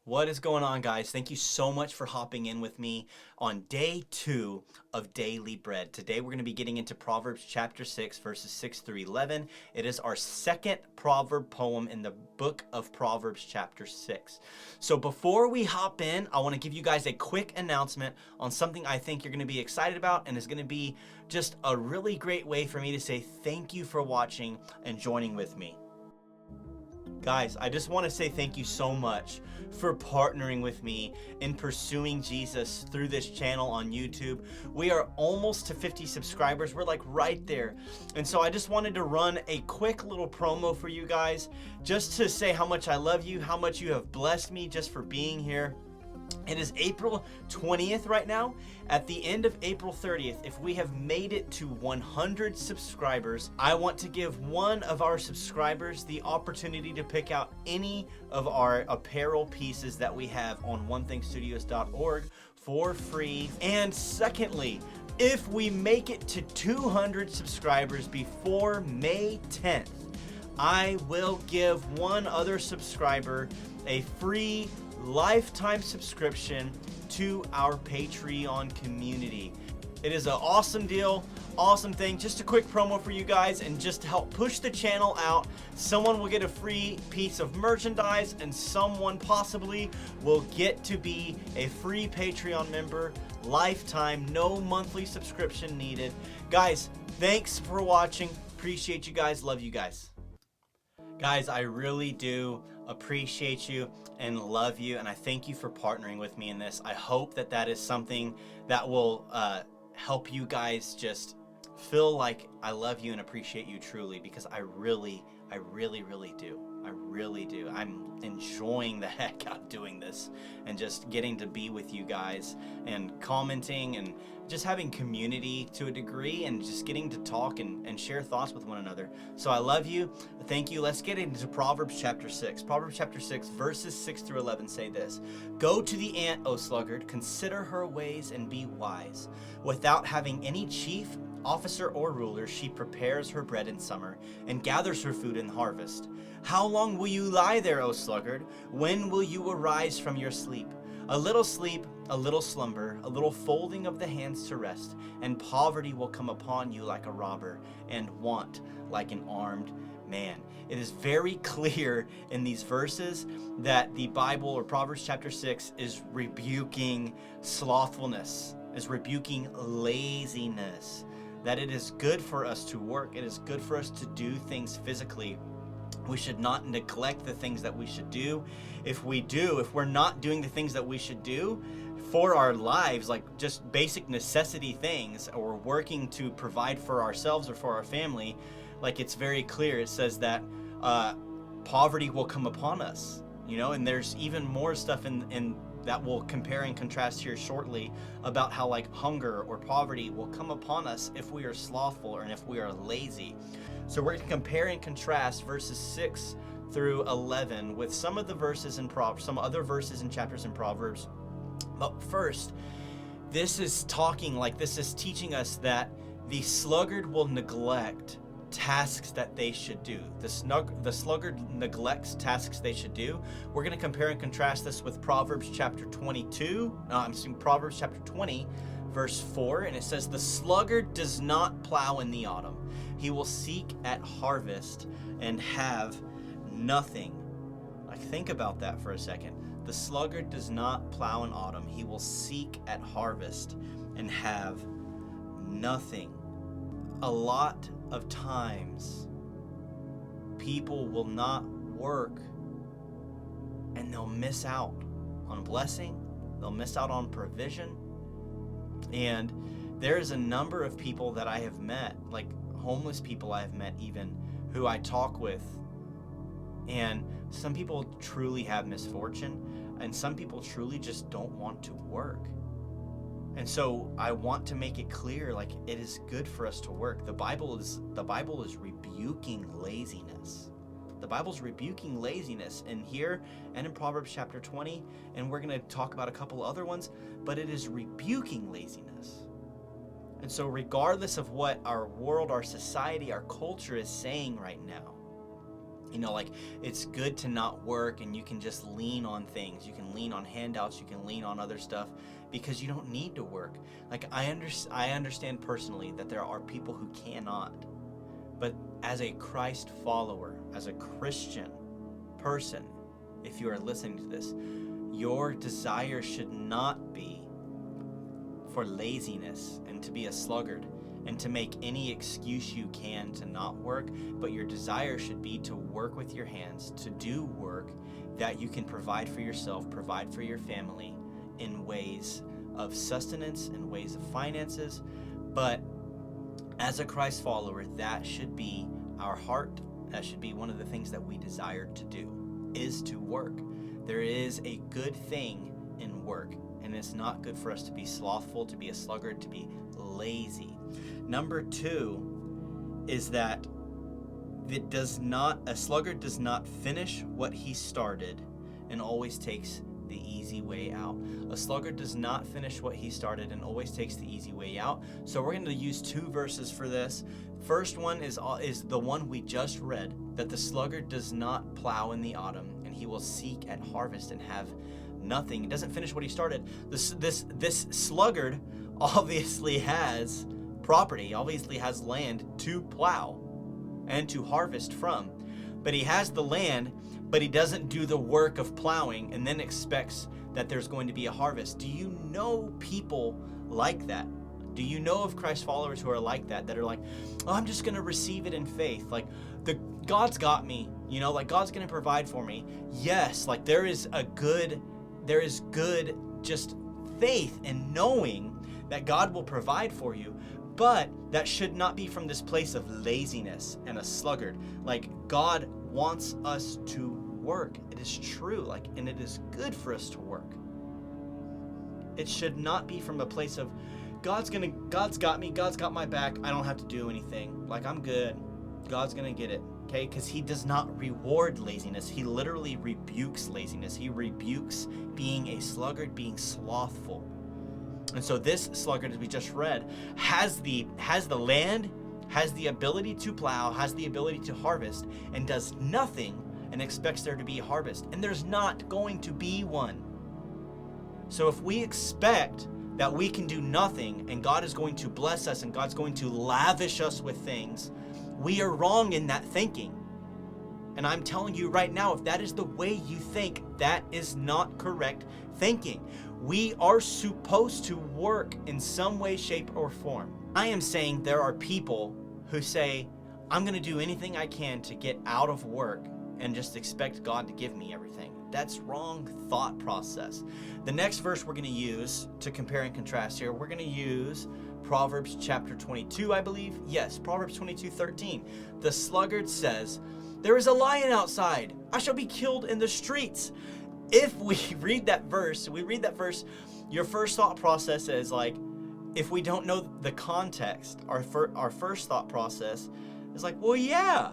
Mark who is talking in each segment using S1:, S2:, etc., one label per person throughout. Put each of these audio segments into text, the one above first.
S1: What is going on, guys? Thank you so much for hopping in with me on day 2 of Daily Bread. Today we're going to be getting into Proverbs chapter 6, verses 6 through 11. It is our second proverb poem in the book of Proverbs chapter 6. So before we hop in, I want to give you guys a quick announcement on something I think you're going to be excited about, and is going to be just a really great way for me to say thank you for watching and joining with me. Guys, I just want to say thank you so much for partnering with me in pursuing Jesus through this channel on YouTube. We are almost to 50 subscribers. We're like right there. And so I just wanted to run a quick little promo for you guys, just to say how much I love you, how much you have blessed me just for being here. It is April 20th right now. At the end of April 30th, if we have made it to 100 subscribers, I want to give one of our subscribers the opportunity to pick out any of our apparel pieces that we have on onethingstudios.org for free. And secondly, if we make it to 200 subscribers before May 10th, I will give one other subscriber a free lifetime subscription to our Patreon community. It is an awesome deal, awesome thing. Just a quick promo for you guys, and just to help push the channel out, someone will get a free piece of merchandise, and someone possibly will get to be a free Patreon member, lifetime, no monthly subscription needed. Guys, thanks for watching. Appreciate you guys. Love you guys. Guys, I really do appreciate you and love you, and I thank you for partnering with me in this. I hope that that is something that will help you guys just feel like I love you and appreciate you truly, because I really do. I really do. I'm enjoying the heck out of doing this and just getting to be with you guys and commenting and just having community to a degree, and just getting to talk and share thoughts with one another. So I love you. Thank you. Let's get into Proverbs chapter 6. Proverbs chapter 6, verses 6 through 11 say this: "Go to the ant, O sluggard, consider her ways and be wise. Without having any chief, officer, or ruler, she prepares her bread in summer and gathers her food in harvest. How long will you lie there, O sluggard? When will you arise from your sleep? A little sleep, a little slumber, a little folding of the hands to rest, and poverty will come upon you like a robber, and want like an armed man." It is very clear in these verses that the Bible, or Proverbs chapter 6, is rebuking slothfulness, is rebuking laziness, that it is good for us to work. It is good for us to do things physically. We should not neglect the things that we should do. If we're not doing the things that we should do for our lives, like just basic necessity things, or working to provide for ourselves or for our family, like it's very clear. It says that poverty will come upon us, and there's even more stuff in that we'll compare and contrast here shortly about how like hunger or poverty will come upon us if we are slothful and if we are lazy. So we're going to compare and contrast verses 6 through 11 with some of the verses in Proverbs, some other verses and chapters in Proverbs. But first, this is teaching us that the sluggard will neglect tasks that they should do. The sluggard neglects tasks they should do. We're going to compare and contrast this with Proverbs chapter 20, verse 4, and it says, "The sluggard does not plow in the autumn. He will seek at harvest and have nothing." Like, think about that for a second. The sluggard does not plow in autumn. He will seek at harvest and have nothing. A lot of times, people will not work, and they'll miss out on blessing. They'll miss out on provision. And there is a number of people that I have met, like homeless people I have met even, who I talk with. And some people truly have misfortune, and some people truly just don't want to work. And so I want to make it clear, like, it is good for us to work. The Bible is rebuking laziness. The Bible's rebuking laziness in here and in Proverbs chapter 20, and we're going to talk about a couple other ones, but it is rebuking laziness. And so regardless of what our world, our society, our culture is saying right now, Like it's good to not work and you can just lean on things. You can lean on handouts, you can lean on other stuff because you don't need to work. Like I understand personally that there are people who cannot. But as a Christ follower, as a Christian person, if you are listening to this, your desire should not be for laziness and to be a sluggard and to make any excuse you can to not work, but your desire should be to work with your hands, to do work that you can provide for yourself, provide for your family in ways of sustenance, in ways of finances. But as a Christ follower, that should be our heart. That should be one of the things that we desire to do, is to work. There is a good thing in work, and it's not good for us to be slothful, to be a sluggard, to be lazy. Number 2 is that a sluggard does not finish what he started and always takes the easy way out. A sluggard does not finish what he started and always takes the easy way out. So we're going to use 2 verses for this. First one is the one we just read, that the sluggard does not plow in the autumn, and he will seek at harvest and have nothing. He doesn't finish what he started. This sluggard obviously has property, obviously has land to plow and to harvest from. But he has the land, but he doesn't do the work of plowing and then expects that there's going to be a harvest. Do you know people like that? Do you know of Christ followers who are like that are like, oh, I'm just going to receive it in faith. Like God's got me, like God's going to provide for me. Yes, like there is good just faith in knowing that God will provide for you. But that should not be from this place of laziness and a sluggard. Like God wants us to work. It is true, and it is good for us to work. It should not be from a place of God's got me, God's got my back, I don't have to do anything. Like I'm good. God's gonna get it. Okay? Because he does not reward laziness. He literally rebukes laziness. He rebukes being a sluggard, being slothful. And so this sluggard, as we just read, has the land, has the ability to plow, has the ability to harvest, and does nothing and expects there to be a harvest. And there's not going to be one. So if we expect that we can do nothing and God is going to bless us and God's going to lavish us with things, we are wrong in that thinking. And I'm telling you right now, if that is the way you think, that is not correct thinking. We are supposed to work in some way, shape, or form. I am saying there are people who say, I'm going to do anything I can to get out of work and just expect God to give me everything. That's wrong thought process. The next verse we're going to use to compare and contrast here, we're going to use Proverbs chapter 22, I believe. Yes, Proverbs 22:13. The sluggard says, there is a lion outside. I shall be killed in the streets. If we read that verse, your first thought process is like, if we don't know the context, our first thought process is like, well, yeah.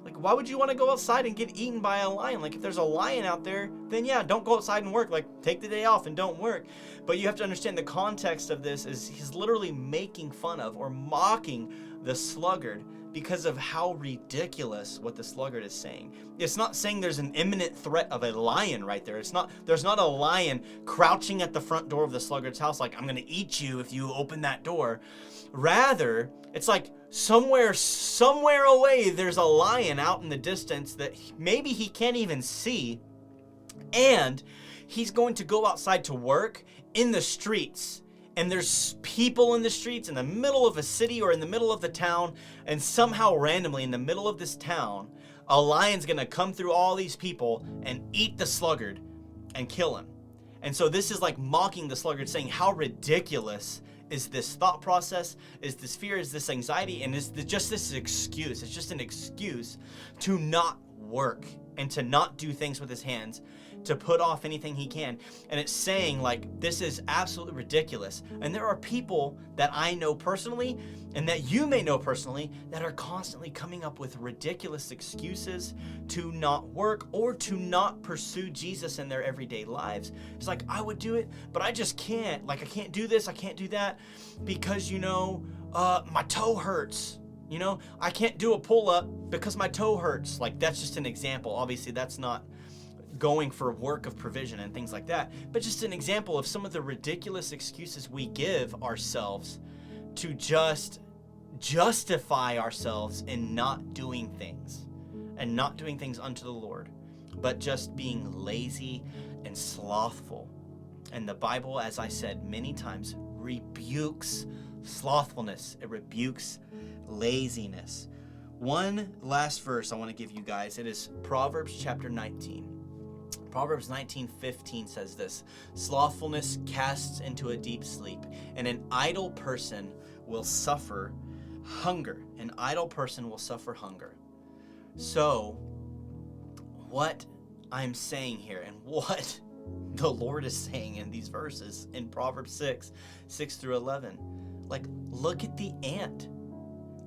S1: Like, why would you want to go outside and get eaten by a lion? Like, if there's a lion out there, then yeah, don't go outside and work. Like, take the day off and don't work. But you have to understand the context of this is he's literally making fun of or mocking the sluggard because of how ridiculous what the sluggard is saying. It's not saying there's an imminent threat of a lion right there. There's not a lion crouching at the front door of the sluggard's house like, I'm going to eat you if you open that door. Rather, it's like somewhere away there's a lion out in the distance that maybe he can't even see, and he's going to go outside to work in the streets. And there's people in the streets in the middle of a city or in the middle of the town, and somehow randomly in the middle of this town, a lion's gonna come through all these people and eat the sluggard and kill him. And so this is like mocking the sluggard, saying how ridiculous is this thought process, is this fear, is this anxiety, and is just this excuse. It's just an excuse to not work and to not do things with his hands, to put off anything he can. And it's saying like, this is absolutely ridiculous. And there are people that I know personally and that you may know personally that are constantly coming up with ridiculous excuses to not work or to not pursue Jesus in their everyday lives. It's like, I would do it, but I just can't. Like, I can't do this, I can't do that because, my toe hurts. You know, I can't do a pull-up because my toe hurts. Like, that's just an example. Obviously, that's not going for work of provision and things like that, but just an example of some of the ridiculous excuses we give ourselves to just justify ourselves in not doing things and not doing things unto the Lord, but just being lazy and slothful. And the Bible, as I said many times, rebukes slothfulness. It rebukes laziness. One last verse I want to give you guys. It is Proverbs chapter 19. Proverbs 19:15 says this: slothfulness casts into a deep sleep, and an idle person will suffer hunger. An idle person will suffer hunger. So, what I'm saying here, and what the Lord is saying in these verses in Proverbs 6 through 11, like, look at the ant.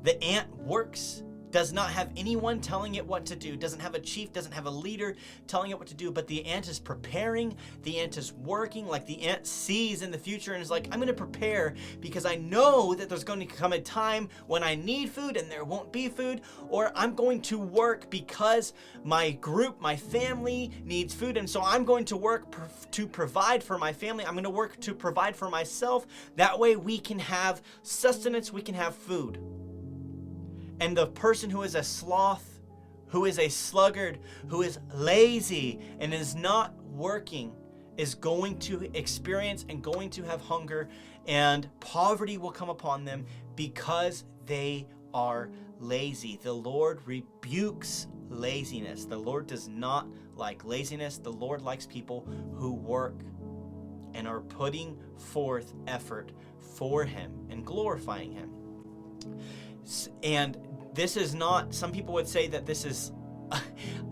S1: The ant works, does not have anyone telling it what to do, doesn't have a chief, doesn't have a leader telling it what to do, but the ant is preparing, the ant is working. Like, the ant sees in the future and is like, I'm going to prepare because I know that there's going to come a time when I need food and there won't be food, or I'm going to work because my group, my family needs food, and so I'm going to work to provide for my family. I'm going to work to provide for myself. That way we can have sustenance, we can have food. And the person who is a sloth, who is a sluggard, who is lazy and is not working, is going to experience and going to have hunger, and poverty will come upon them because they are lazy. The Lord rebukes laziness. The Lord does not like laziness. The Lord likes people who work and are putting forth effort for Him and glorifying Him. And this is not, some people would say that this is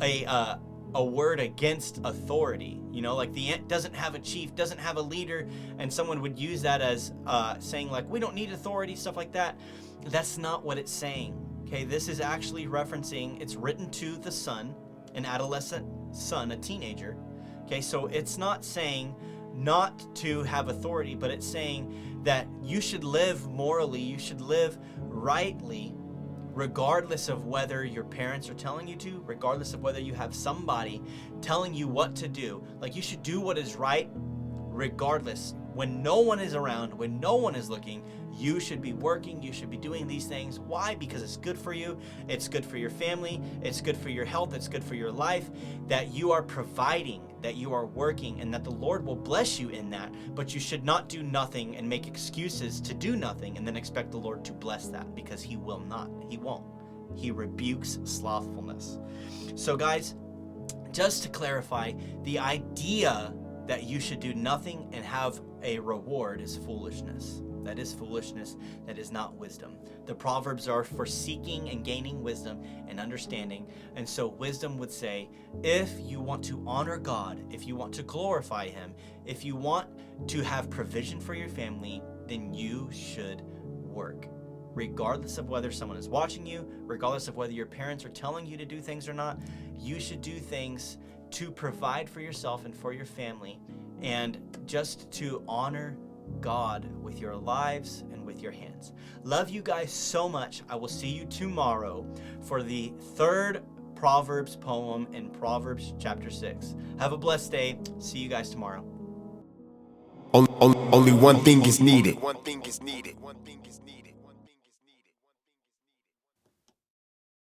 S1: a word against authority. You know, like, the ant doesn't have a chief, doesn't have a leader, and someone would use that as saying, like, we don't need authority, stuff like that. That's not what it's saying. Okay, this is actually referencing, it's written to the son, an adolescent son, a teenager. Okay, so it's not saying not to have authority, but it's saying that you should live morally, you should live rightly, regardless of whether your parents are telling you to, regardless of whether you have somebody telling you what to do. Like, you should do what is right regardless. When no one is around, when no one is looking, you should be working, you should be doing these things. Why? Because it's good for you, it's good for your family, it's good for your health, it's good for your life, that you are providing, that you are working, and that the Lord will bless you in that. But you should not do nothing and make excuses to do nothing and then expect the Lord to bless that, because He will not. He won't. He rebukes slothfulness. So guys, just to clarify, the idea that you should do nothing and have a reward is foolishness. That is foolishness. That is not wisdom. The Proverbs are for seeking and gaining wisdom and understanding. And so wisdom would say, if you want to honor God, if you want to glorify Him, if you want to have provision for your family, then you should work. Regardless of whether someone is watching you, regardless of whether your parents are telling you to do things or not, you should do things to provide for yourself and for your family, and just to honor God with your lives and with your hands. Love you guys so much. I will see you tomorrow for the third Proverbs poem in Proverbs chapter 6. Have a blessed day. See you guys tomorrow.
S2: Only one thing is needed.